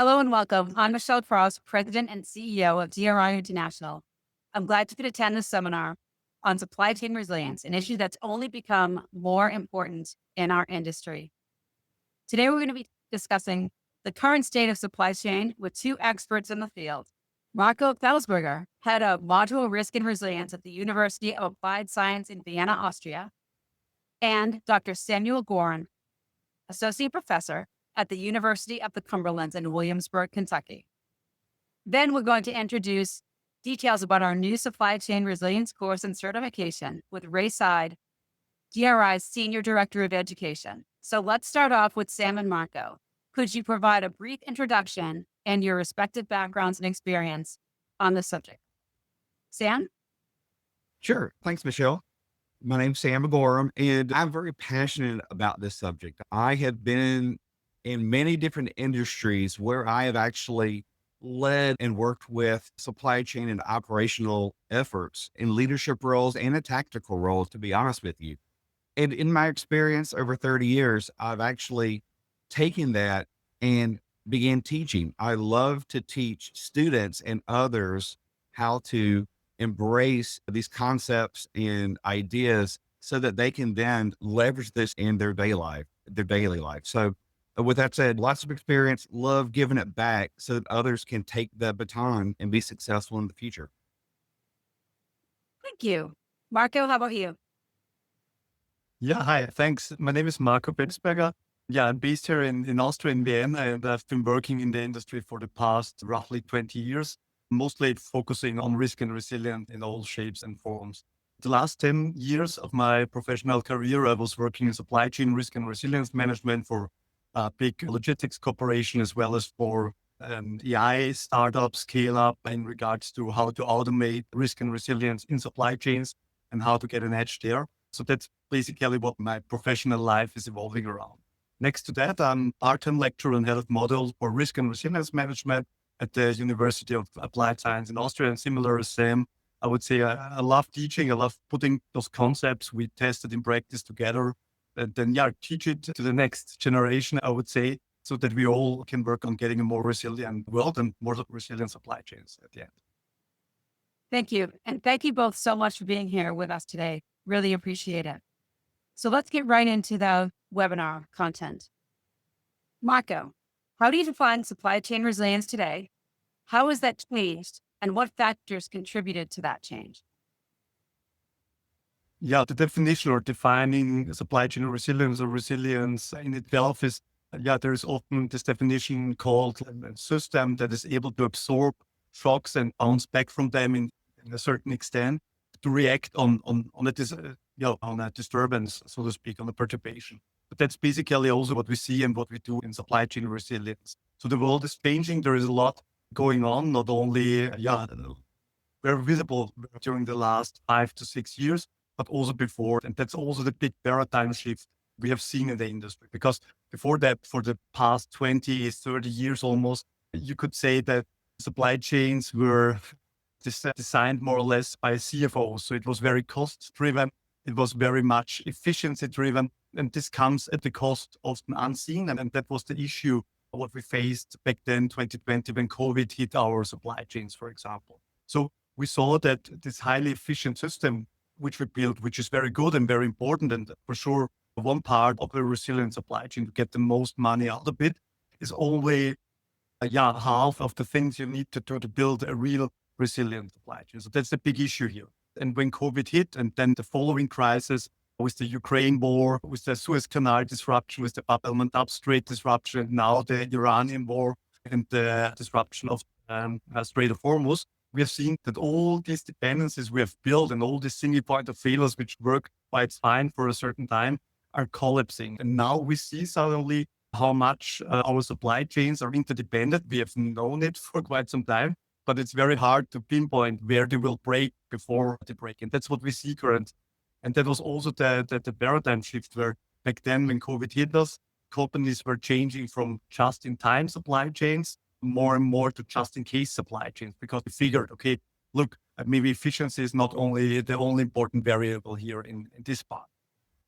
Hello and welcome. I'm Michelle Frost, President and CEO of DRI International. I'm glad you could attend this seminar on supply chain resilience, an issue that's only become more important in our industry. Today, we're going to be discussing the current state of supply chain with two experts in the field. Marco Felsberger, Head of Module Risk and Resilience at the University of Applied Science in Vienna, Austria, and Dr. Samuel Gorham, Associate Professor at the University of the Cumberlands in Williamsburg, Kentucky. Then we're going to introduce details about our new supply chain resilience course and certification with Seid, DRI's Senior Director of Education. So let's start off with Sam and Marco. Could you provide a brief introduction and your respective backgrounds and experience on the subject? Sam? Sure. Thanks, Michelle. My name's Sam Gorham, and I'm very passionate about this subject. I have been in many different industries where I have actually led and worked with supply chain and operational efforts in leadership roles and in tactical roles, to be honest with you. And in my experience over 30 years, I've actually taken that and began teaching. I love to teach students and others how to embrace these concepts and ideas so that they can then leverage this in their daily life. So with that said, lots of experience, love giving it back so that others can take the baton and be successful in the future. Thank you. Marco, how about you? Yeah, hi, thanks. My name is Marco Felsberger. Yeah, I'm based here in Austria, in Vienna, and I've been working in the industry for the past roughly 20 years, mostly focusing on risk and resilience in all shapes and forms. The last 10 years of my professional career, I was working in supply chain risk and resilience management for a big logistics corporation, as well as for AI startup scale up in regards to how to automate risk and resilience in supply chains and how to get an edge there. So that's basically what my professional life is evolving around. Next to that, I'm part-time lecturer and head of module for risk and resilience management at the University of Applied Science in Austria. And similar as Sam, I would say I love teaching. I love putting those concepts we tested in practice together and then, teach it to the next generation, I would say, so that we all can work on getting a more resilient world and more resilient supply chains at the end. Thank you. And thank you both so much for being here with us today. Really appreciate it. So let's get right into the webinar content. Marco, how do you define supply chain resilience today? How has that changed? And what factors contributed to that change? Yeah, the definition or defining supply chain resilience or resilience in itself is, there's often this definition called a system that is able to absorb shocks and bounce back from them in a certain extent to react on a disturbance, so to speak, on a perturbation. But that's basically also what we see and what we do in supply chain resilience. So the world is changing. There is a lot going on, not only, very visible during the last 5 to 6 years, but also before. And that's also the big paradigm shift we have seen in the industry. Because before that, for the past 20, 30 years almost, you could say that supply chains were designed more or less by CFOs. So it was very cost driven. It was very much efficiency driven. And this comes at the cost often unseen. And that was the issue, what we faced back then, 2020, when COVID hit our supply chains, for example. So we saw that this highly efficient system, which we built, which is very good and very important, and for sure, one part of a resilient supply chain to get the most money out of it is only half of the things you need to do to build a real resilient supply chain. So that's the big issue here. And when COVID hit, and then the following crisis with the Ukraine war, with the Suez Canal disruption, with the Bab el-Mandab Strait disruption, and now the Iranian war and the disruption of Strait of Hormuz, we have seen that all these dependencies we have built and all these single point of failures, which work quite fine for a certain time, are collapsing. And now we see suddenly how much our supply chains are interdependent. We have known it for quite some time, but it's very hard to pinpoint where they will break before they break. And that's what we see currently. And that was also the paradigm shift where back then when COVID hit us, companies were changing from just-in-time supply chains more and more to just-in-case supply chains, because we figured, okay, look, maybe efficiency is not only the only important variable here in this part.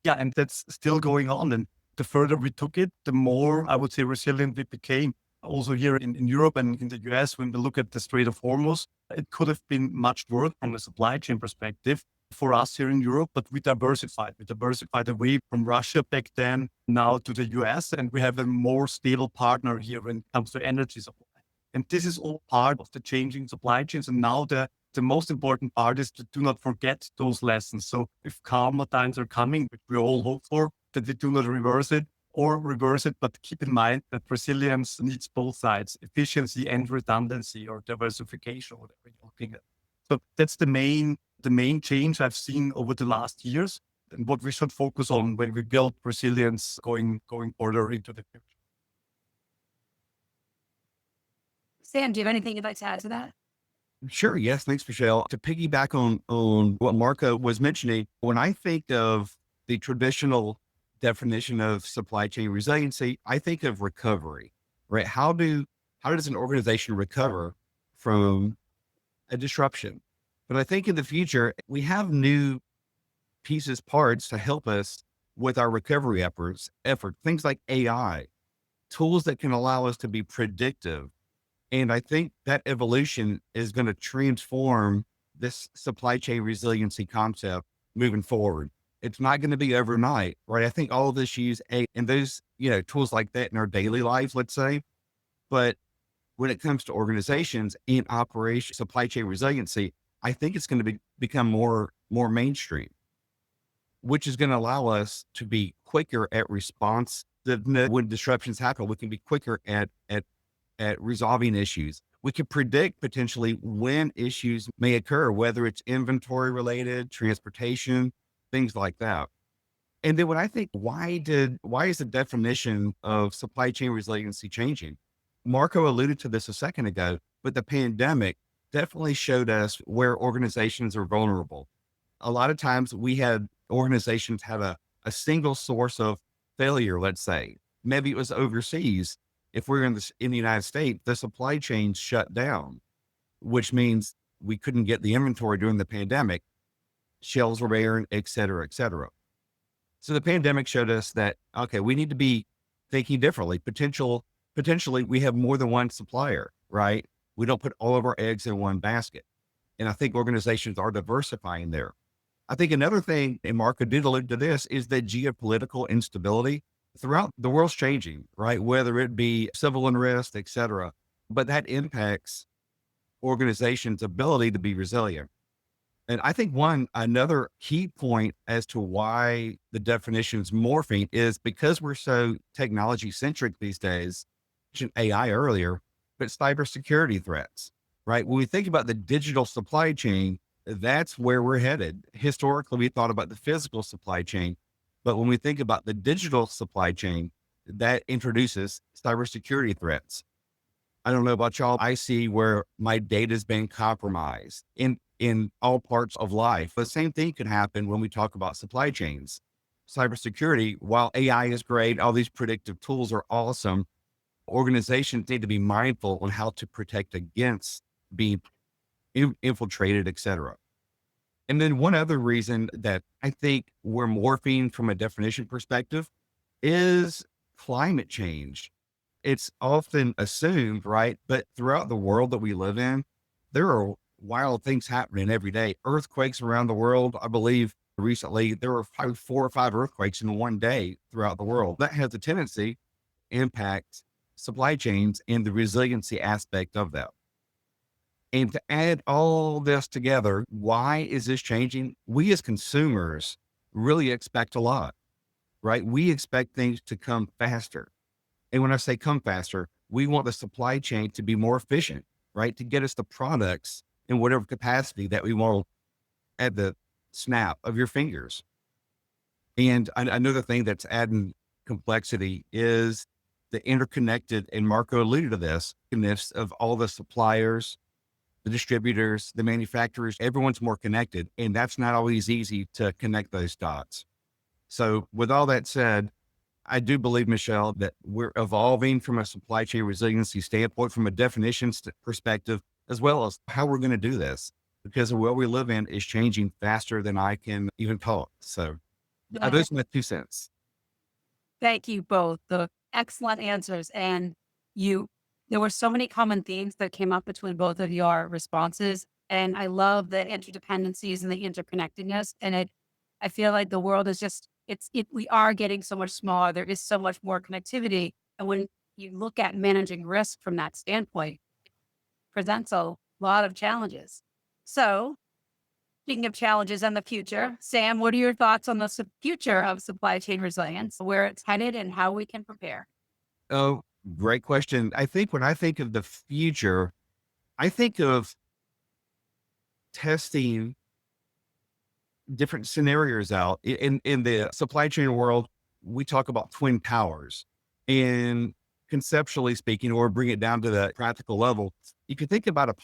Yeah, and that's still going on. And the further we took it, the more, I would say, resilient we became. Also here in Europe and in the US, when we look at the Strait of Hormuz, it could have been much worse from a supply chain perspective for us here in Europe, but we diversified. We diversified away from Russia back then, now to the US, and we have a more stable partner here when it comes to energy supply. And this is all part of the changing supply chains. And now the most important part is to do not forget those lessons. So if calmer times are coming, which we all hope for, that we do not reverse it, but keep in mind that resilience needs both sides, efficiency and redundancy or diversification, whatever you're looking at. So that's the main change I've seen over the last years and what we should focus on when we build resilience going further into the future. Sam, do you have anything you'd like to add to that? Sure. Yes. Thanks, Michelle. To piggyback on what Marco was mentioning, when I think of the traditional definition of supply chain resiliency, I think of recovery, right? How does an organization recover from a disruption? But I think in the future, we have new parts to help us with our recovery effort, things like AI, tools that can allow us to be predictive. And I think that evolution is going to transform this supply chain resiliency concept moving forward. It's not going to be overnight, right? I think all of us use and those, tools like that in our daily lives, let's say. But when it comes to organizations and operation, supply chain resiliency, I think it's going to become more mainstream, which is going to allow us to be quicker at response. When disruptions happen, we can be quicker at resolving issues. We can predict potentially when issues may occur, whether it's inventory related, transportation, things like that. And then when I think, why is the definition of supply chain resiliency changing? Marco alluded to this a second ago, but the pandemic definitely showed us where organizations are vulnerable. A lot of times organizations have a single source of failure, let's say. Maybe it was overseas. If we're in the United States, the supply chain shut down, which means we couldn't get the inventory during the pandemic. Shelves were barren, et cetera, et cetera. So the pandemic showed us that, okay, we need to be thinking differently. Potentially we have more than one supplier, right? We don't put all of our eggs in one basket. And I think organizations are diversifying there. I think another thing, and Marco did allude to this, is that geopolitical instability throughout the world's changing, right? Whether it be civil unrest, et cetera, but that impacts organizations' ability to be resilient. And I think another key point as to why the definition's morphing is because we're so technology centric these days. I mentioned AI earlier, but cybersecurity threats, right? When we think about the digital supply chain, that's where we're headed. Historically, we thought about the physical supply chain, but when we think about the digital supply chain, that introduces cybersecurity threats. I don't know about y'all. I see where my data's been compromised in all parts of life. The same thing could happen when we talk about supply chains. Cybersecurity, while AI is great, all these predictive tools are awesome, organizations need to be mindful on how to protect against being infiltrated, et cetera. And then one other reason that I think we're morphing from a definition perspective is climate change. It's often assumed, right? But throughout the world that we live in, there are wild things happening every day. Earthquakes around the world. I believe recently there were 4 or 5 earthquakes in one day throughout the world. That has a tendency to impact supply chains and the resiliency aspect of that. And to add all this together, why is this changing? We as consumers really expect a lot, right? We expect things to come faster. And when I say come faster, we want the supply chain to be more efficient, right? To get us the products in whatever capacity that we want at the snap of your fingers. And another thing that's adding complexity is the interconnected, and Marco alluded to this of all the suppliers, the distributors, the manufacturers, everyone's more connected. And that's not always easy to connect those dots. So with all that said, I do believe, Michelle, that we're evolving from a supply chain resiliency standpoint, from a definition perspective, as well as how we're going to do this, because the world we live in is changing faster than I can even talk. So those are my 2 cents. Thank you both. The excellent answers. And you There were so many common themes that came up between both of your responses. And I love the interdependencies and the interconnectedness. And I feel like the world is just, we are getting so much smaller. There is so much more connectivity. And when you look at managing risk from that standpoint, it presents a lot of challenges. So speaking of challenges in the future, Sam, what are your thoughts on the future of supply chain resilience, where it's headed and how we can prepare? Oh, great question. I think when I think of the future, I think of testing different scenarios out. In the supply chain world, we talk about twin towers. And conceptually speaking, or bring it down to the practical level, if you think about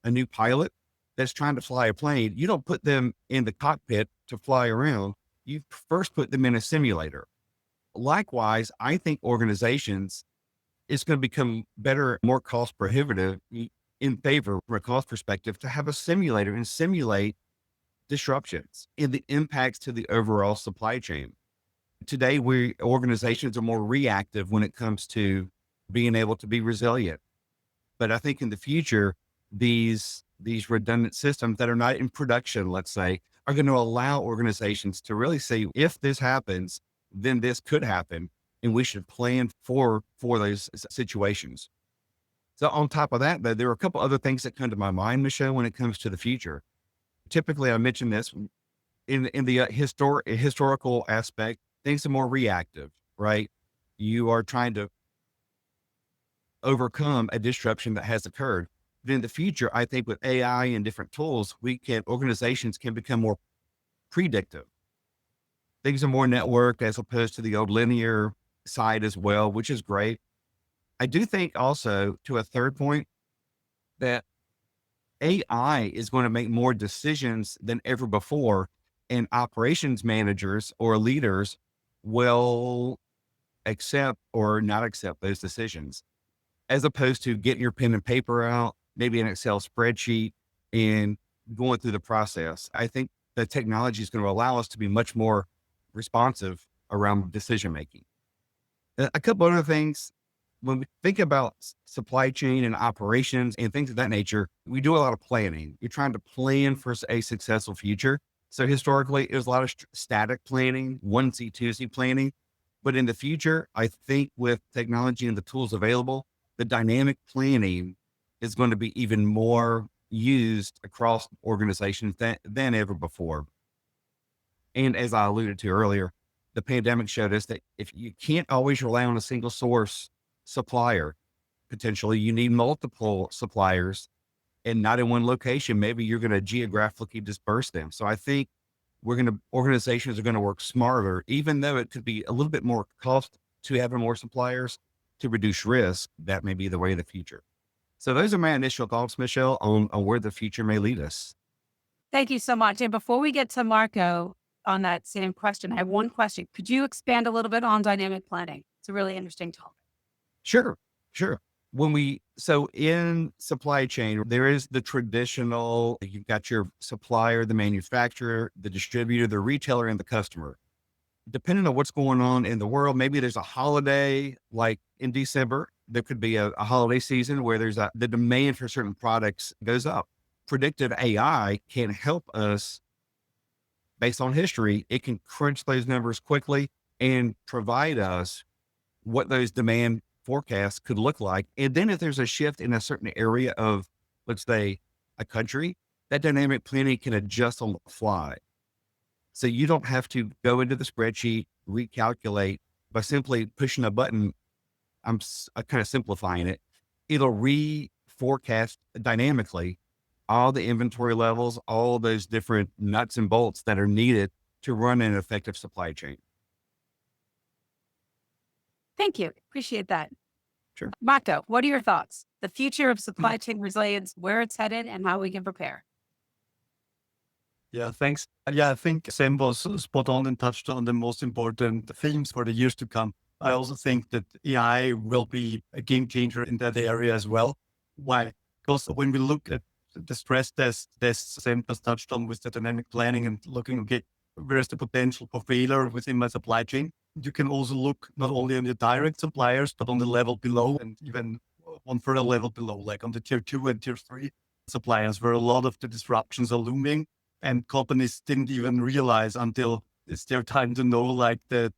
a new pilot that's trying to fly a plane, you don't put them in the cockpit to fly around. You first put them in a simulator. Likewise, I think organizations, it's going to become better, more cost prohibitive in favor from a cost perspective to have a simulator and simulate disruptions and the impacts to the overall supply chain. Today, organizations are more reactive when it comes to being able to be resilient. But I think in the future, these redundant systems that are not in production, let's say, are going to allow organizations to really say, if this happens, then this could happen, and we should plan for those situations. So on top of that, though, there are a couple other things that come to my mind, Michelle, when it comes to the future. Typically, I mentioned this in the historical aspect, things are more reactive, right? You are trying to overcome a disruption that has occurred. But in the future, I think with AI and different tools, organizations can become more predictive. Things are more networked as opposed to the old linear side as well, which is great. I do think also, to a third point, that AI is going to make more decisions than ever before, and operations managers or leaders will accept or not accept those decisions, as opposed to getting your pen and paper out, maybe an Excel spreadsheet, and going through the process. I think the technology is going to allow us to be much more responsive around decision making. A couple other things, when we think about supply chain and operations and things of that nature, we do a lot of planning. You're trying to plan for a successful future. So historically, it was a lot of static planning, onesie, twosie planning. But in the future, I think with technology and the tools available, the dynamic planning is going to be even more used across organizations than ever before. And as I alluded to earlier, the pandemic showed us that if you can't always rely on a single source supplier, potentially you need multiple suppliers and not in one location. Maybe you're going to geographically disperse them. So I think organizations are going to work smarter, even though it could be a little bit more cost to having more suppliers to reduce risk. That may be the way of the future. So those are my initial thoughts, Michelle, on where the future may lead us. Thank you so much. And before we get to Marco on that same question, I have one question. Could you expand a little bit on dynamic planning? It's a really interesting topic. Sure. So in supply chain, there is the traditional, you've got your supplier, the manufacturer, the distributor, the retailer, and the customer. Depending on what's going on in the world, maybe there's a holiday, like in December, there could be a holiday season where the demand for certain products goes up. Predictive AI can help us based on history. It can crunch those numbers quickly and provide us what those demand forecasts could look like. And then if there's a shift in a certain area of, let's say, a country, that dynamic planning can adjust on the fly. So you don't have to go into the spreadsheet, recalculate by simply pushing a button. I'm kind of simplifying it. It'll reforecast dynamically all the inventory levels, all those different nuts and bolts that are needed to run an effective supply chain. Thank you. Appreciate that. Sure. Marco, what are your thoughts? The future of supply chain resilience, where it's headed, and how we can prepare. Yeah, thanks. Yeah, I think Sam was spot on and touched on the most important themes for the years to come. I also think that AI will be a game changer in that area as well. Why? Because when we look at the stress tests Sam has touched on with the dynamic planning and looking, okay, where's the potential for failure within my supply chain? You can also look not only on the direct suppliers, but on the level below and even one further level below, like on the tier 2 and tier 3 suppliers, where a lot of the disruptions are looming and companies didn't even realize until it's their time to know, like the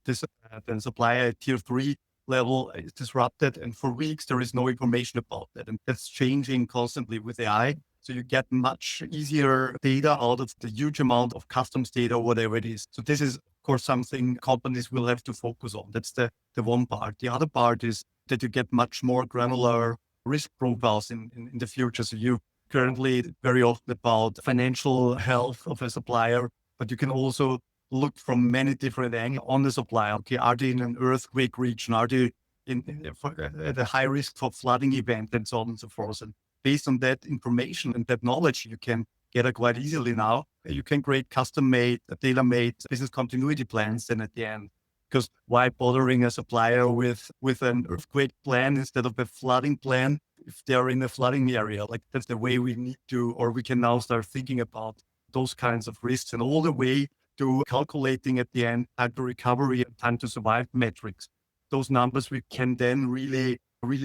supplier at tier 3 level is disrupted, and for weeks there is no information about that, and that's changing constantly with AI. So you get much easier data out of the huge amount of customs data, or whatever it is. So this is, of course, something companies will have to focus on. That's the one part. The other part is that you get much more granular risk profiles in the future. So you currently very often about financial health of a supplier, but you can also look from many different angles on the supplier. Okay, are they in an earthquake region? Are they at a high risk for flooding event, and so on and so forth? And based on that information and that knowledge, you can get quite easily now. You can create custom-made, tailor-made business continuity plans then at the end. Because why bothering a supplier with an earthquake plan instead of a flooding plan if they're in a flooding area? Like, that's the way we need to, or we can now start thinking about those kinds of risks, and all the way to calculating at the end time to recovery and time to survive metrics. Those numbers we can then really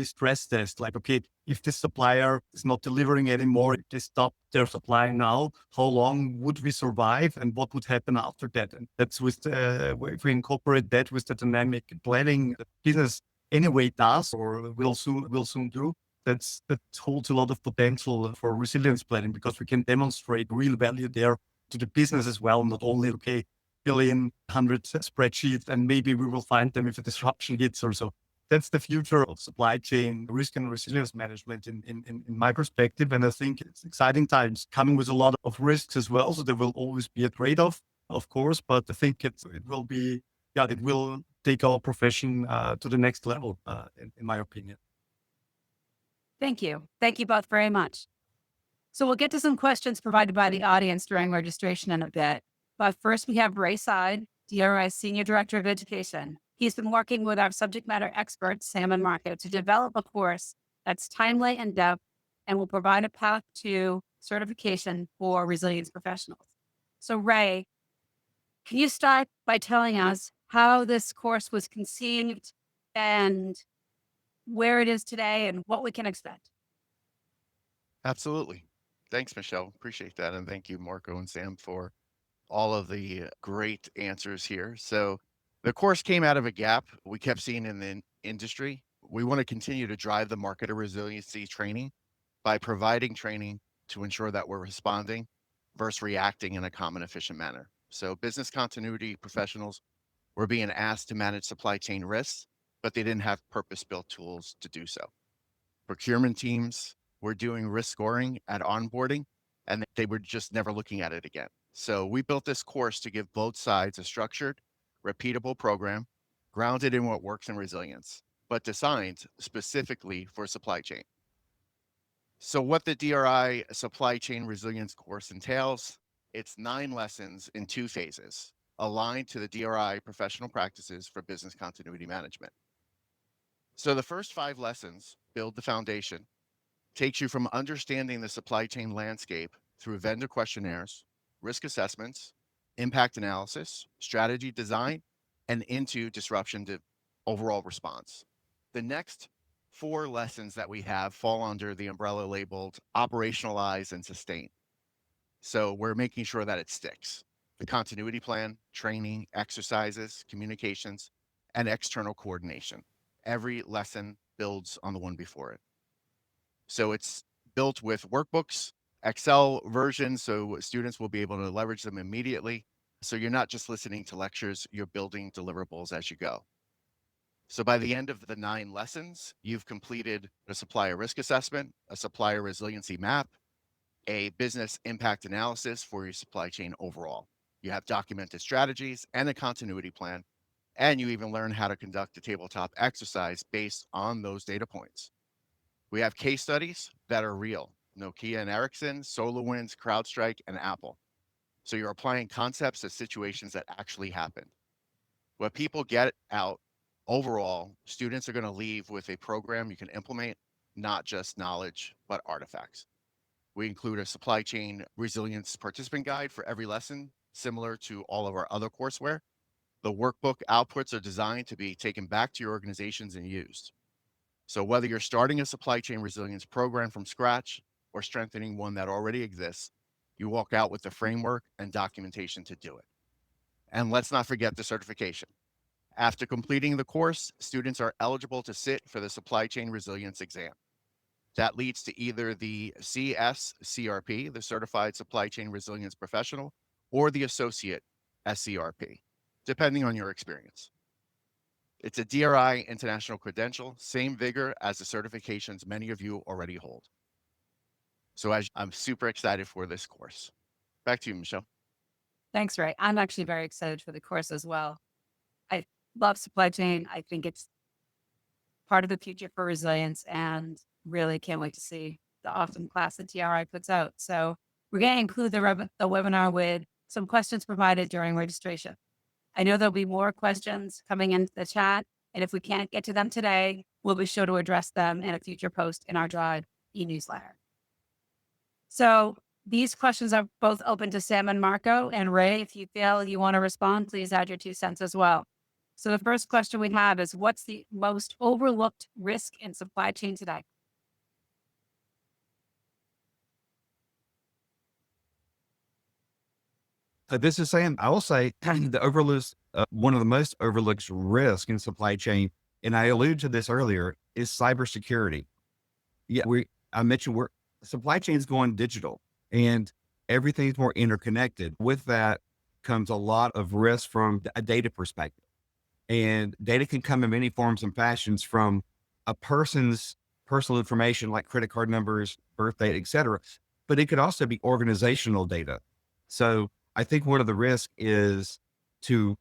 stress test. Like, okay, if this supplier is not delivering anymore, if they stop their supply now, how long would we survive, and what would happen after that? And that's with if we incorporate that with the dynamic planning that business anyway does, or will soon do. That holds a lot of potential for resilience planning, because we can demonstrate real value there to the business as well, not only, okay, billion, 100 spreadsheets, and maybe we will find them if a disruption hits or so. That's the future of supply chain risk and resilience management in my perspective. And I think it's exciting times coming with a lot of risks as well. So there will always be a trade-off, of course, but I think it will take our profession to the next level, in my opinion. Thank you. Thank you both very much. So we'll get to some questions provided by the audience during registration in a bit. But first, we have Ray Seid, DRI's Senior Director of Education. He's been working with our subject matter expert, Sam and Marco, to develop a course that's timely and depth and will provide a path to certification for resilience professionals. So Ray, can you start by telling us how this course was conceived and where it is today and what we can expect? Absolutely. Thanks, Michelle. Appreciate that. And thank you, Marco and Sam, for all of the great answers here. So the course came out of a gap we kept seeing in the industry. We want to continue to drive the market of resiliency training by providing training to ensure that we're responding versus reacting in a common, efficient manner. So business continuity professionals were being asked to manage supply chain risks, but they didn't have purpose-built tools to do so. Procurement teams were doing risk scoring at onboarding, and they were just never looking at it again. So we built this course to give both sides a structured, repeatable program grounded in what works in resilience, but designed specifically for supply chain. So what the DRI supply chain resilience course entails, it's 9 lessons in 2 phases, aligned to the DRI professional practices for business continuity management. So the first 5 lessons build the foundation, takes you from understanding the supply chain landscape through vendor questionnaires, risk assessments, impact analysis, strategy design, and into disruption to overall response. The next 4 lessons that we have fall under the umbrella labeled operationalize and sustain. So we're making sure that it sticks. The continuity plan, training, exercises, communications, and external coordination. Every lesson builds on the one before it. So it's built with workbooks, Excel versions, so students will be able to leverage them immediately. So you're not just listening to lectures, you're building deliverables as you go. So by the end of the 9 lessons, you've completed a supplier risk assessment, a supplier resiliency map, a business impact analysis for your supply chain overall. You have documented strategies and a continuity plan, and you even learn how to conduct a tabletop exercise based on those data points. We have case studies that are real: Nokia and Ericsson, SolarWinds, CrowdStrike, and Apple. So you're applying concepts to situations that actually happened. What people get out overall, students are going to leave with a program you can implement, not just knowledge, but artifacts. We include a supply chain resilience participant guide for every lesson, similar to all of our other courseware. The workbook outputs are designed to be taken back to your organizations and used. So whether you're starting a supply chain resilience program from scratch or strengthening one that already exists, you walk out with the framework and documentation to do it. And let's not forget the certification. After completing the course, students are eligible to sit for the supply chain resilience exam. That leads to either the CSCRP, the Certified Supply Chain Resilience Professional, or the Associate SCRP, depending on your experience. It's a DRI international credential, same vigor as the certifications many of you already hold. So I'm super excited for this course. Back to you, Michelle. Thanks, Ray. I'm actually very excited for the course as well. I love supply chain. I think it's part of the future for resilience, and really can't wait to see the awesome class that DRI puts out. So we're going to include the webinar with some questions provided during registration. I know there'll be more questions coming into the chat, and if we can't get to them today, we'll be sure to address them in a future post in our Drive e-newsletter. So these questions are both open to Sam and Marco. And Ray, if you feel you want to respond, please add your 2 cents as well. So the first question we have is, what's the most overlooked risk in supply chain today? This is Sam. I will say one of the most overlooked risks in supply chain, and I alluded to this earlier, is cybersecurity. Yeah, I mentioned supply chain is going digital and everything's more interconnected. With that comes a lot of risk from a data perspective. And data can come in many forms and fashions, from a person's personal information like credit card numbers, birth date, et cetera. But it could also be organizational data. So I think one of the risks is to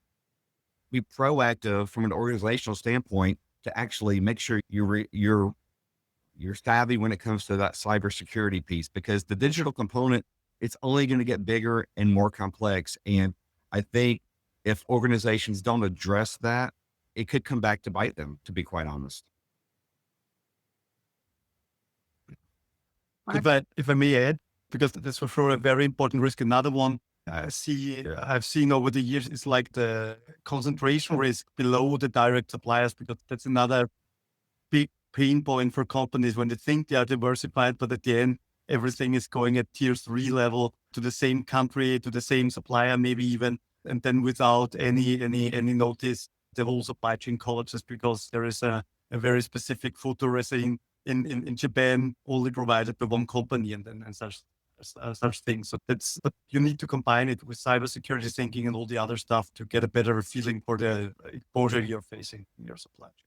be proactive from an organizational standpoint to actually make sure you're savvy when it comes to that cybersecurity piece, because the digital component, it's only going to get bigger and more complex. And I think if organizations don't address that, it could come back to bite them, to be quite honest. If I may add, because that's for sure a very important risk. Another one I've seen over the years is like the concentration risk below the direct suppliers, because that's another big pain point for companies when they think they are diversified, but at the end, everything is going at tier 3 level to the same country, to the same supplier, maybe even, and then without any notice, the whole supply chain collapses because there is a very specific photo resin in Japan only provided by one company, and such things. So but you need to combine it with cybersecurity thinking and all the other stuff to get a better feeling for the exposure you're facing in your supply chain.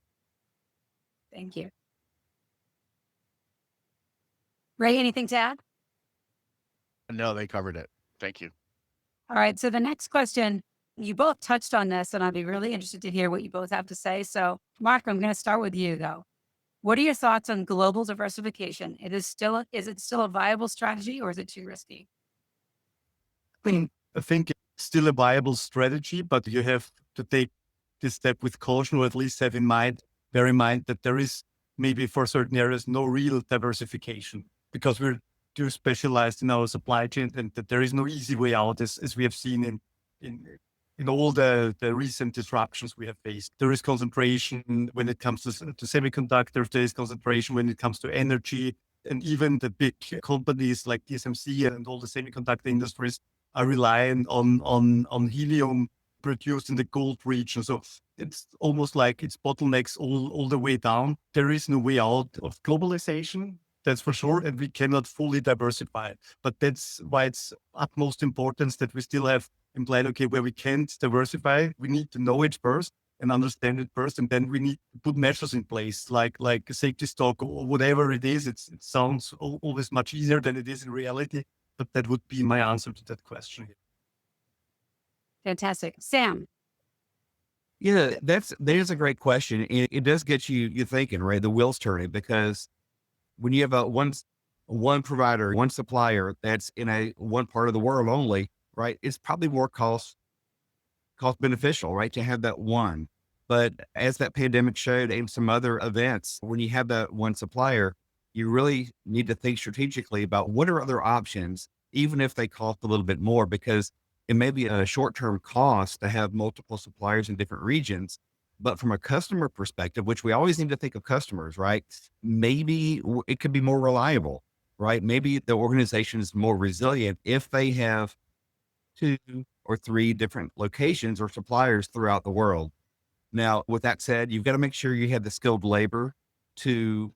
Thank you. Ray, anything to add? No, they covered it. Thank you. All right. So the next question, you both touched on this, and I'd be really interested to hear what you both have to say. So Mark, I'm going to start with you though. What are your thoughts on global diversification? Is it still a viable strategy, or is it too risky? I think it's still a viable strategy, but you have to take this step with caution, or at least bear in mind that there is maybe for certain areas no real diversification, because we're too specialized in our supply chain, and that there is no easy way out, as we have seen in all the recent disruptions we have faced. There is concentration when it comes to semiconductors, there is concentration when it comes to energy, and even the big companies like TSMC and all the semiconductor industries are reliant on helium produced in the Gulf region. So it's almost like it's bottlenecks all the way down. There is no way out of globalization, that's for sure, and we cannot fully diversify. But that's why it's utmost importance that we still have in plan, okay, where we can't diversify, we need to know it first and understand it first, and then we need to put measures in place, like a safety stock or whatever it is. It sounds always much easier than it is in reality, but that would be my answer to that question. Fantastic. Sam. Yeah, there's a great question. It does get you thinking, right? The wheels turning, because when you have one provider, one supplier that's in one part of the world only, right? It's probably more cost beneficial, right? To have that one. But as that pandemic showed and some other events, when you have that one supplier, you really need to think strategically about what are other options, even if they cost a little bit more, because it may be a short-term cost to have multiple suppliers in different regions, But from a customer perspective, which we always need to think of customers, right? Maybe it could be more reliable, right? Maybe the organization is more resilient if they have 2 or 3 different locations or suppliers throughout the world. Now, with that said, you've got to make sure you have the skilled labor to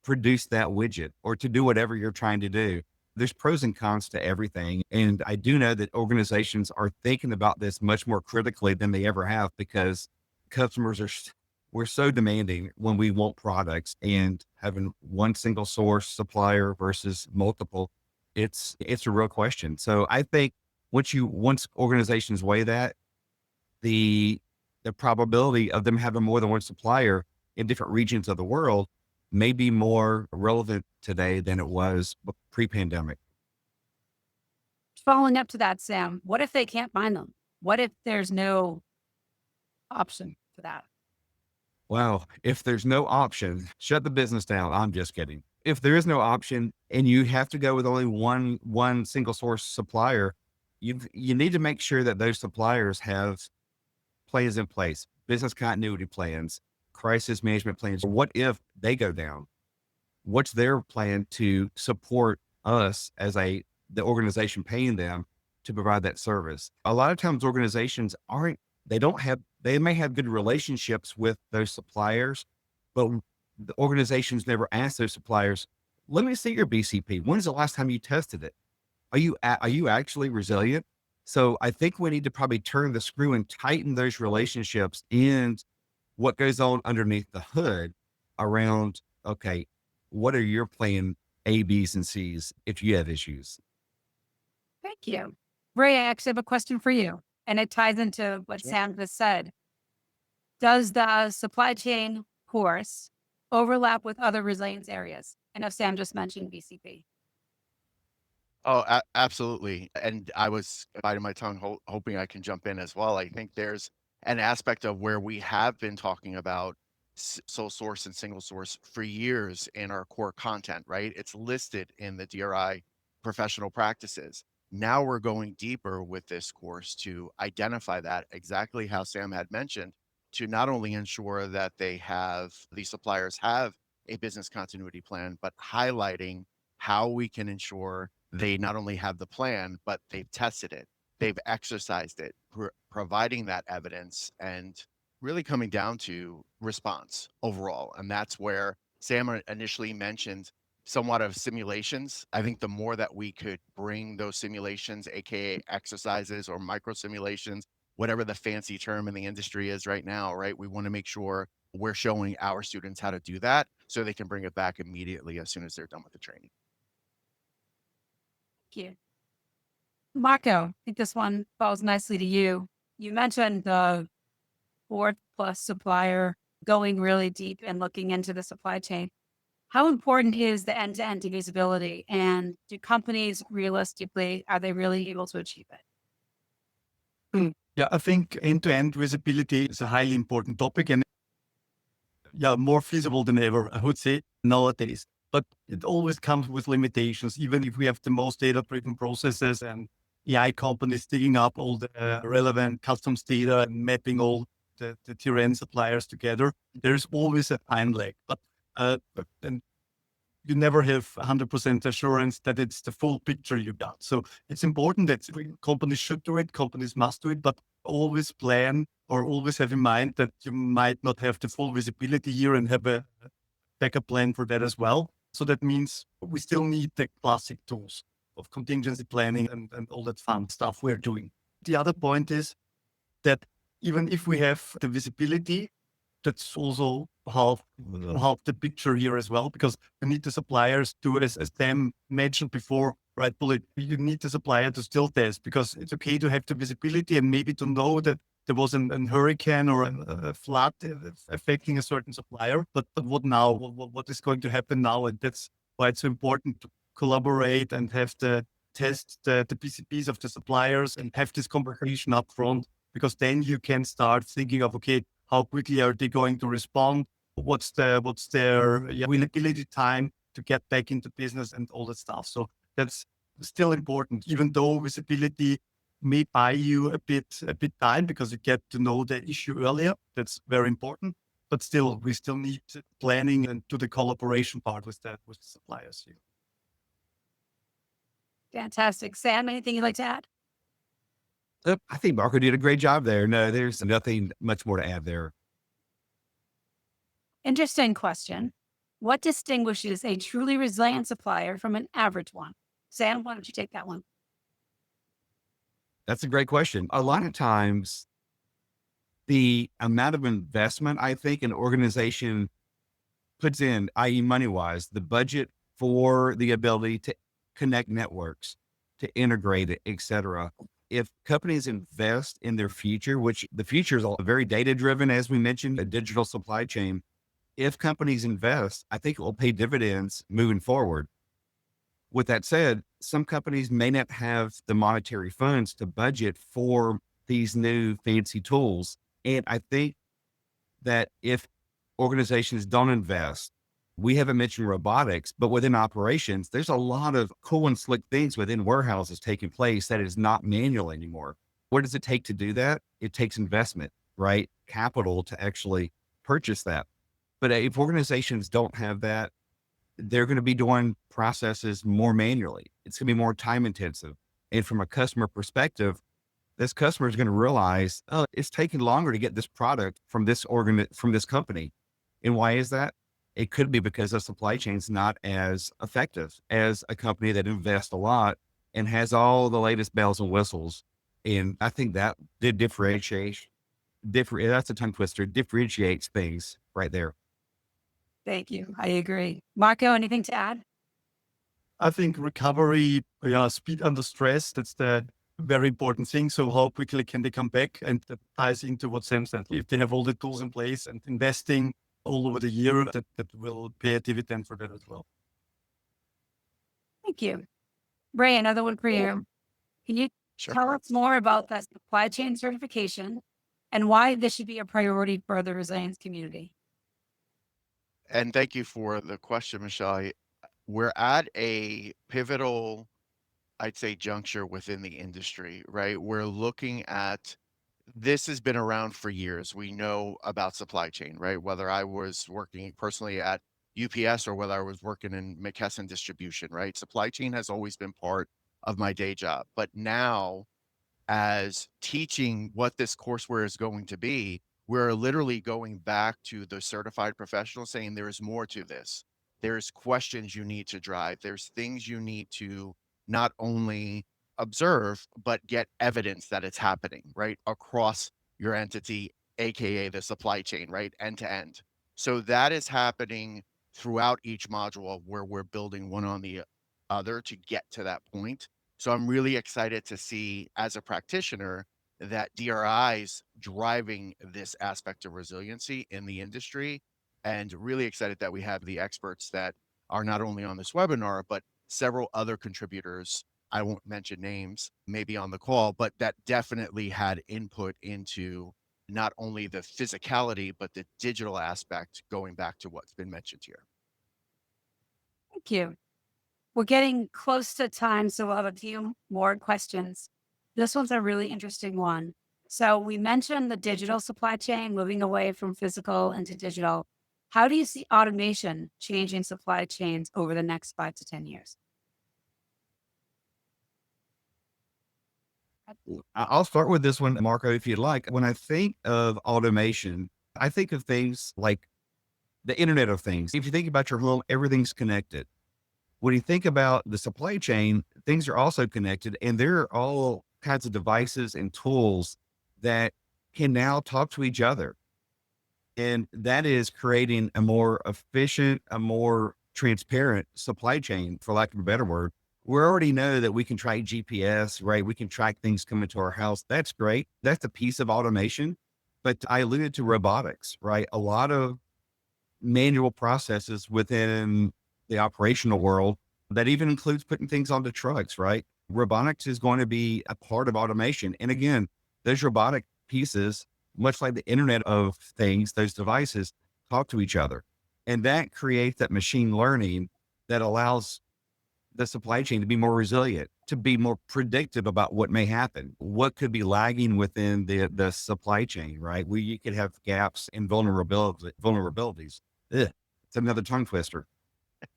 produce that widget or to do whatever you're trying to do. There's pros and cons to everything. And I do know that organizations are thinking about this much more critically than they ever have, because customers we're so demanding when we want products, and having one single source supplier versus multiple, it's a real question. So I think once organizations weigh that, the probability of them having more than one supplier in different regions of the world may be more relevant today than it was pre-pandemic. Following up to that, Sam, what if they can't find them? What if there's no option for that? Well, if there's no option, shut the business down. I'm just kidding. If there is no option and you have to go with only one single source supplier, you need to make sure that those suppliers have plans in place, business continuity plans, crisis management plans. What if they go down? What's their plan to support us as the organization paying them to provide that service? A lot of times organizations they may have good relationships with those suppliers, but the organizations never ask those suppliers, let me see your BCP. When's the last time you tested it? Are you actually resilient? So I think we need to probably turn the screw and tighten those relationships and what goes on underneath the hood around, okay, what are your plan A, B's, and C's if you have issues? Thank you. Ray, I actually have a question for you, and it ties into what Sure. Sam just said. Does the supply chain course overlap with other resilience areas? I know Sam just mentioned BCP. Oh, absolutely. And I was biting my tongue, hoping I can jump in as well. I think there's an aspect of where we have been talking about sole source and single source for years in our core content, right? It's listed in the DRI professional practices. Now we're going deeper with this course to identify that, exactly how Sam had mentioned, to not only ensure that these suppliers have a business continuity plan, but highlighting how we can ensure they not only have the plan, but they've tested it, they've exercised it, providing that evidence, and really coming down to response overall. And that's where Sam initially mentioned somewhat of simulations. I think the more that we could bring those simulations, AKA exercises or micro simulations, whatever the fancy term in the industry is right now, right? We want to make sure we're showing our students how to do that so they can bring it back immediately as soon as they're done with the training. Thank you. Marco, I think this one falls nicely to you. You mentioned the 4+ supplier going really deep and looking into the supply chain. How important is the end-to-end visibility, and do companies realistically, are they really able to achieve it? Yeah, I think end-to-end visibility is a highly important topic, and more feasible than ever, I would say, nowadays. But it always comes with limitations, even if we have the most data-driven processes and AI companies digging up all the relevant customs data and mapping all the tier N suppliers together. There's always a time lag, but and you never have 100% assurance that it's the full picture you got. So it's important that companies should do it, companies must do it, but always plan or always have in mind that you might not have the full visibility here and have a backup plan for that as well. So that means we still need the classic tools of contingency planning and all that fun stuff we're doing. The other point is that even if we have the visibility, that's also half the picture here as well, because you need the suppliers to, as Sam mentioned before, rightfully, you need the supplier to still test, because it's okay to have the visibility and maybe to know that there was a hurricane or a flood affecting a certain supplier, but what now? What is going to happen now? And that's why it's so important to collaborate and have the PCPs of the suppliers and have this conversation up front, because then you can start thinking of, okay, how quickly are they going to respond? What's their availability time to get back into business and all that stuff. So that's still important, even though visibility may buy you a bit time because you get to know the issue earlier. That's very important. But still, we still need planning and do the collaboration part with the suppliers here. Fantastic. Sam, anything you'd like to add? I think Marco did a great job there. No, there's nothing much more to add there. Interesting question. What distinguishes a truly resilient supplier from an average one? Sam, why don't you take that one? That's a great question. A lot of times, the amount of investment I think an organization puts in, i.e. money-wise, the budget for the ability to connect networks, to integrate it, et cetera. If companies invest in their future, which the future is all very data-driven, as we mentioned, a digital supply chain, if companies invest, I think it will pay dividends moving forward. With that said, some companies may not have the monetary funds to budget for these new fancy tools. And I think that if organizations don't invest, we haven't mentioned robotics, but within operations, there's a lot of cool and slick things within warehouses taking place that is not manual anymore. What does it take to do that? It takes investment, right? Capital to actually purchase that. But if organizations don't have that, they're going to be doing processes more manually. It's going to be more time intensive. And from a customer perspective, this customer is going to realize, oh, it's taking longer to get this product from this company. And why is that? It could be because the supply chain is not as effective as a company that invests a lot and has all the latest bells and whistles. And I think that did differentiate. That's a tongue twister. Differentiates things right there. Thank you. I agree. Marco, anything to add? I think recovery, speed under stress, that's the very important thing. So how quickly can they come back? And that ties into what Sam said. If they have all the tools in place and investing all over the year, that will pay a dividend for that as well. Thank you. Ray, another one for you. Can you tell us more about that supply chain certification and why this should be a priority for the resilience community? And thank you for the question, Michelle. We're at a pivotal, I'd say, juncture within the industry, right? We're looking at, this has been around for years. We know about supply chain, right? Whether I was working personally at UPS or whether I was working in McKesson distribution, right? Supply chain has always been part of my day job. But now, as teaching what this courseware is going to be, we're literally going back to the certified professional saying there is more to this. There's questions you need to drive. There's things you need to not only observe, but get evidence that it's happening, right? Across your entity, AKA the supply chain, right? End to end. So that is happening throughout each module where we're building one on the other to get to that point. So I'm really excited to see, as a practitioner, that DRI's driving this aspect of resiliency in the industry, and really excited that we have the experts that are not only on this webinar, but several other contributors, I won't mention names, maybe on the call, but that definitely had input into not only the physicality, but the digital aspect, going back to what's been mentioned here. Thank you. We're getting close to time, so we'll have a few more questions. This one's a really interesting one. So we mentioned the digital supply chain, moving away from physical into digital. How do you see automation changing supply chains over the next 5 to 10 years? I'll start with this one, Marco, if you'd like. When I think of automation, I think of things like the Internet of Things. If you think about your home, everything's connected. When you think about the supply chain, things are also connected, and there are all kinds of devices and tools that can now talk to each other. And that is creating a more efficient, a more transparent supply chain, for lack of a better word. We already know that we can track GPS, right? We can track things coming to our house. That's great. That's a piece of automation. But I alluded to robotics, right? A lot of manual processes within the operational world that even includes putting things onto trucks, right? Robotics is going to be a part of automation. And again, those robotic pieces, much like the Internet of Things, those devices talk to each other. And that creates that machine learning that allows the supply chain to be more resilient. to be more predictive about what may happen, what could be lagging within the supply chain, right? Where you could have gaps and vulnerabilities. Ugh, it's another tongue twister.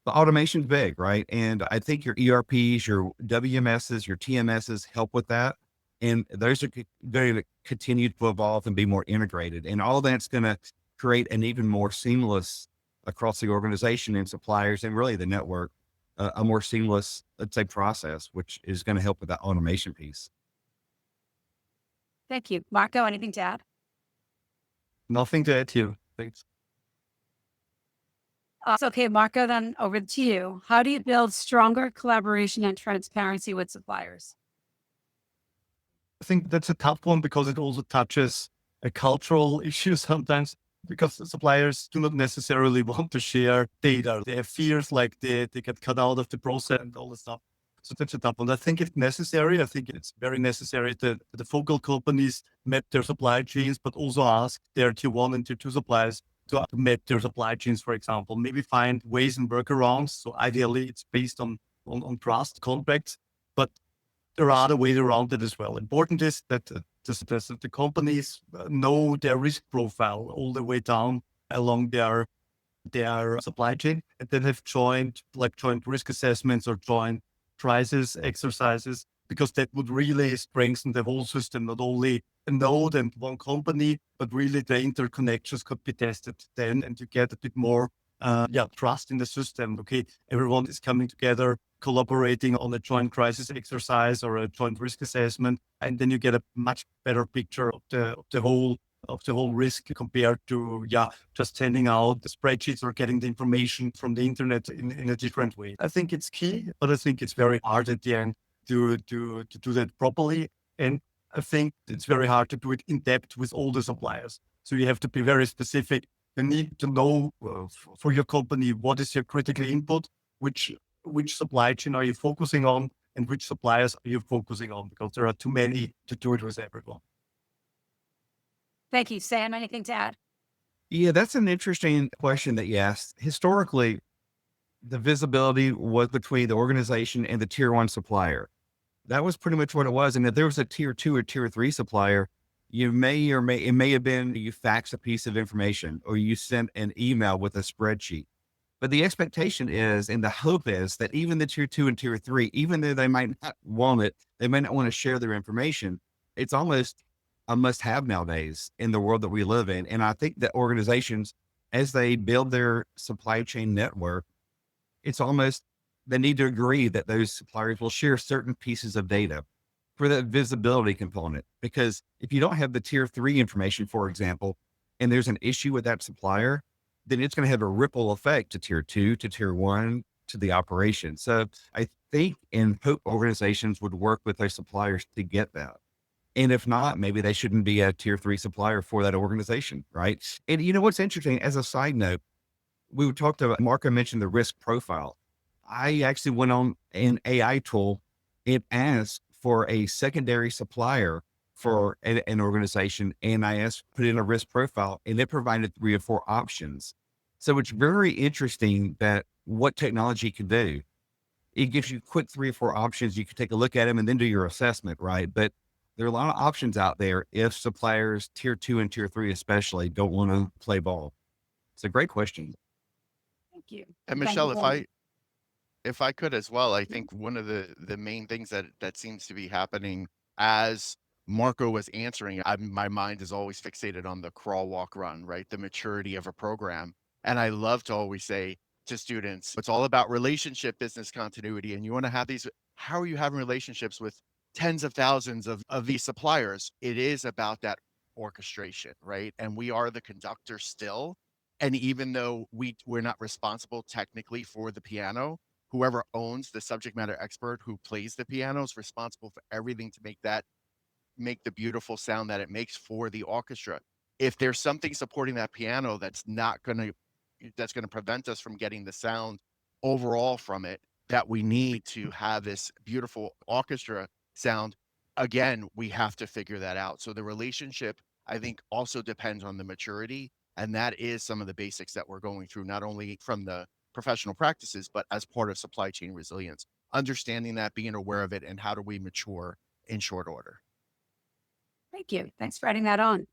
The automation's big, right? And I think your ERPs, your WMSs, your TMSs help with that. And those are going to continue to evolve and be more integrated. And all that's going to create an even more seamless across the organization and suppliers and really the network, a more seamless, let's say, process, which is going to help with that automation piece. Thank you. Marco, anything to add? Nothing to add here. Thanks. So, okay, Marco, then over to you. How do you build stronger collaboration and transparency with suppliers? I think that's a tough one because it also touches a cultural issue sometimes, because the suppliers do not necessarily want to share data. They have fears like they get cut out of the process and all this stuff. So that's a tough one. I think it's necessary. I think it's very necessary that the focal companies map their supply chains, but also ask their tier 1 and tier 2 suppliers to map their supply chains, for example, maybe find ways and workarounds. So ideally it's based on trust contracts, but there are other ways around it as well. Important is that the companies know their risk profile all the way down along their supply chain, and then have joint risk assessments or joint crisis exercises, because that would really strengthen the whole system, not only a node and one company, but really the interconnections could be tested then, and you get a bit more trust in the system. Okay, everyone is coming together, collaborating on a joint crisis exercise or a joint risk assessment, and then you get a much better picture of the whole risk compared to just sending out the spreadsheets or getting the information from the internet in a different way. I think it's key, but I think it's very hard at the end to do that properly. And I think it's very hard to do it in depth with all the suppliers. So you have to be very specific. You need to know for your company, what is your critical input, which supply chain are you focusing on, and which suppliers are you focusing on, because there are too many to do it with everyone. Thank you. Sam, anything to add? Yeah, that's an interesting question that you asked. Historically, the visibility was between the organization and the tier 1 supplier. That was pretty much what it was. And if there was a tier 2 or tier 3 supplier, it may have been you fax a piece of information or you sent an email with a spreadsheet. But the expectation is, and the hope is, that even the tier 2 and tier 3, even though they might not want it, they may not want to share their information. It's almost a must-have nowadays in the world that we live in. And I think that organizations, as they build their supply chain network, it's almost, they need to agree that those suppliers will share certain pieces of data for that visibility component. Because if you don't have the tier 3 information, for example, and there's an issue with that supplier, then it's going to have a ripple effect to tier 2, to tier 1, to the operation. So I think and hope organizations would work with their suppliers to get that. And if not, maybe they shouldn't be a tier 3 supplier for that organization, right? And you know what's interesting, as a side note, we talked about, Marco mentioned the risk profile. I actually went on an AI tool. It asked for a secondary supplier for an organization, and I asked, put in a risk profile, and it provided 3 or 4 options. So it's very interesting that what technology can do. It gives you quick 3 or 4 options. You can take a look at them and then do your assessment, right? But there are a lot of options out there if suppliers, tier 2 and tier 3 especially, don't want to play ball. It's a great question. Thank you. And Thank Michelle, you. if I could as well, I think one of the main things that seems to be happening as Marco was answering, my mind is always fixated on the crawl, walk, run, right? The maturity of a program. And I love to always say to students, it's all about relationship business continuity. And you want to have these, how are you having relationships with tens of thousands of these suppliers? It is about that orchestration, right? And we are the conductor still. And even though we're not responsible technically for the piano, whoever owns the subject matter expert who plays the piano is responsible for everything to make the beautiful sound that it makes for the orchestra. If there's something supporting that piano that's going to prevent us from getting the sound overall from it that we need to have this beautiful orchestra sound, again, we have to figure that out. So the relationship, I think, also depends on the maturity. And that is some of the basics that we're going through, not only from the professional practices, but as part of supply chain resilience, understanding that, being aware of it, and how do we mature in short order. Thank you. Thanks for adding that on.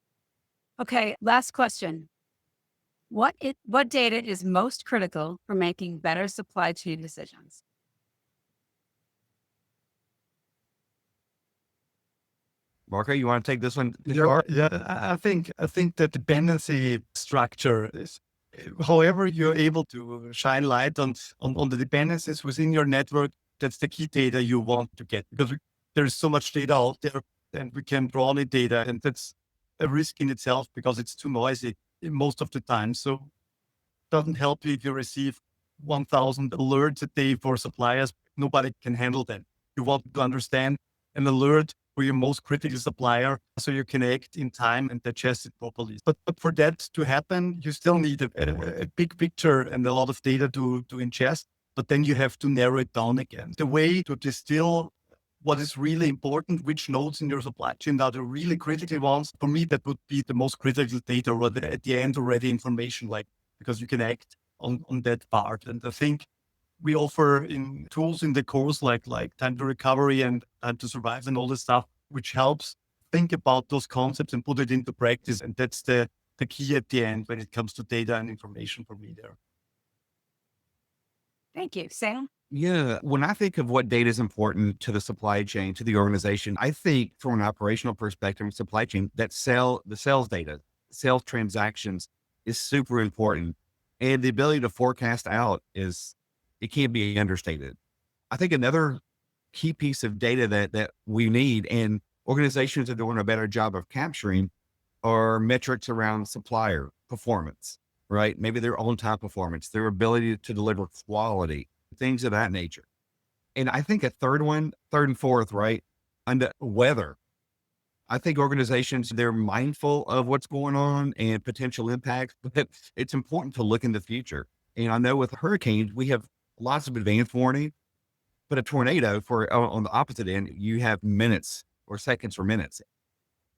Okay, last question. What data is most critical for making better supply chain decisions? Marco, you want to take this one? I think the dependency structure is, however you're able to shine light on the dependencies within your network. That's the key data you want to get, because there's so much data out there and we can draw on the data, and that's a risk in itself because it's too noisy most of the time. So it doesn't help you if you receive 1,000 alerts a day for suppliers. Nobody can handle that. You want to understand an alert for your most critical supplier so you can act in time and digest it properly. But for that to happen, you still need a big picture and a lot of data to ingest, but then you have to narrow it down again. The way to distill what is really important, which nodes in your supply chain are the really critical ones, for me, that would be the most critical data, or at the end already information, like, because you can act on that part. And I think we offer in tools in the course, like time to recovery and time to survive and all this stuff, which helps think about those concepts and put it into practice. And that's the key at the end when it comes to data and information for me there. Thank you. Sam? Yeah. When I think of what data is important to the supply chain, to the organization, I think from an operational perspective, supply chain, that the sales data, sales transactions is super important. And the ability to forecast out it can't be understated. I think another key piece of data that we need, and organizations are doing a better job of capturing, are metrics around supplier performance, right? Maybe their on-time performance, their ability to deliver quality, things of that nature. And I think a third and fourth, right? Under weather. I think organizations, they're mindful of what's going on and potential impacts, but it's important to look in the future. And I know with hurricanes, we have lots of advance warning, but a tornado on the opposite end, you have minutes or seconds or minutes.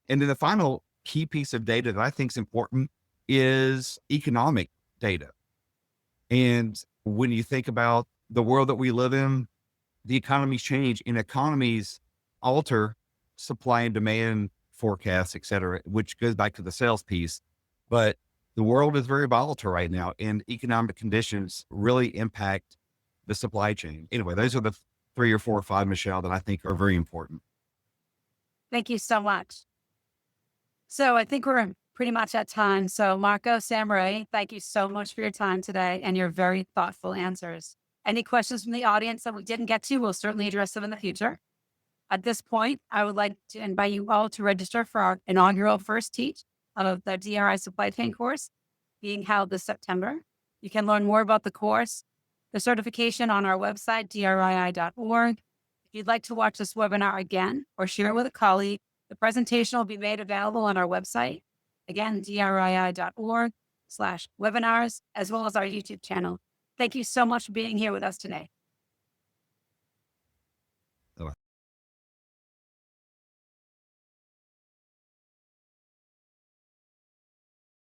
And then the final key piece of data that I think is important is economic data. And when you think about the world that we live in, the economies change, and economies alter supply and demand forecasts, et cetera, which goes back to the sales piece. But the world is very volatile right now, and economic conditions really impact the supply chain. Anyway, those are the 3 or 4 or 5, Michelle, that I think are very important. Thank you so much. So I think we're pretty much at time. So Marco, Sam, Ray, thank you so much for your time today and your very thoughtful answers. Any questions from the audience that we didn't get to, we'll certainly address them in the future. At this point, I would like to invite you all to register for our inaugural first teach of the DRI supply chain course being held this September. You can learn more about the course, the certification on our website, drii.org. If you'd like to watch this webinar again or share it with a colleague, the presentation will be made available on our website. Again, drii.org/webinars, as well as our YouTube channel. Thank you so much for being here with us today.